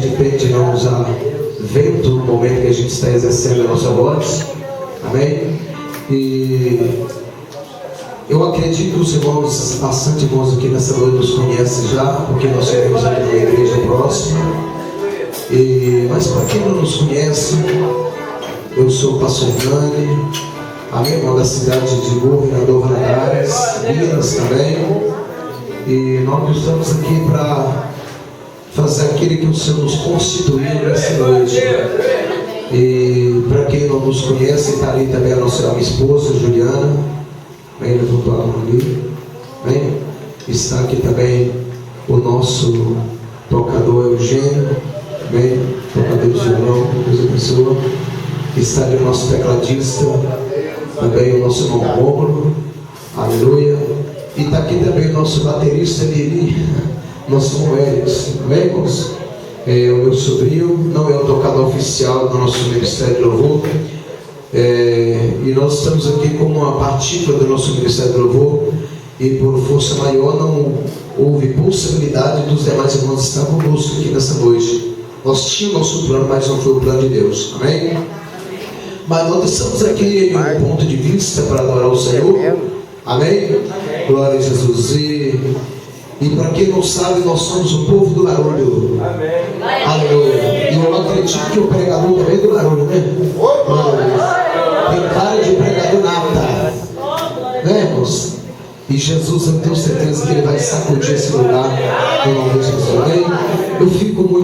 de pé, de não usar vento no momento que a gente está exercendo a nossa voz. Amém? E eu acredito que os irmãos, bastante irmãos aqui nessa noite nos conhecem já, porque nós temos aqui uma igreja próxima. Mas para quem não nos conhece, eu sou o pastor Hernani, amém, irmão da cidade de Governador Valadares, Minas também. E nós estamos aqui para fazer aquilo que o Senhor nos constituiu nessa noite. E para quem não nos conhece, está ali também a nossa esposa Juliana. Amém? Levantou a mão ali. Amém? Está aqui também o nosso tocador Eugênio. Amém? Tocador de violão, Deus abençoe. Está ali o nosso tecladista, também o nosso irmão Rômulo. Aleluia. E está aqui também o nosso baterista Lili, nosso irmão Elis. Amém, irmãos? É o meu sobrinho, não é o tocador oficial do nosso Ministério de Louvor. E nós estamos aqui como uma partícula do nosso Ministério de Louvor. E por força maior não houve possibilidade dos demais irmãos estar conosco aqui nessa noite. Nós tínhamos nosso plano, mas não foi o plano de Deus. Amém? Mas nós estamos aqui em um ponto de vista para adorar o Senhor. Amém? Glória a Jesus. E para quem não sabe, nós somos o povo do barulho. Amém. Aleluia. E eu acredito que o pregador também é do barulho, né? Tem cara de pregador nata. Né, irmãos? E Jesus, eu tenho certeza que Ele vai sacudir esse lugar em nome de Jesus. Amém? Eu fico muito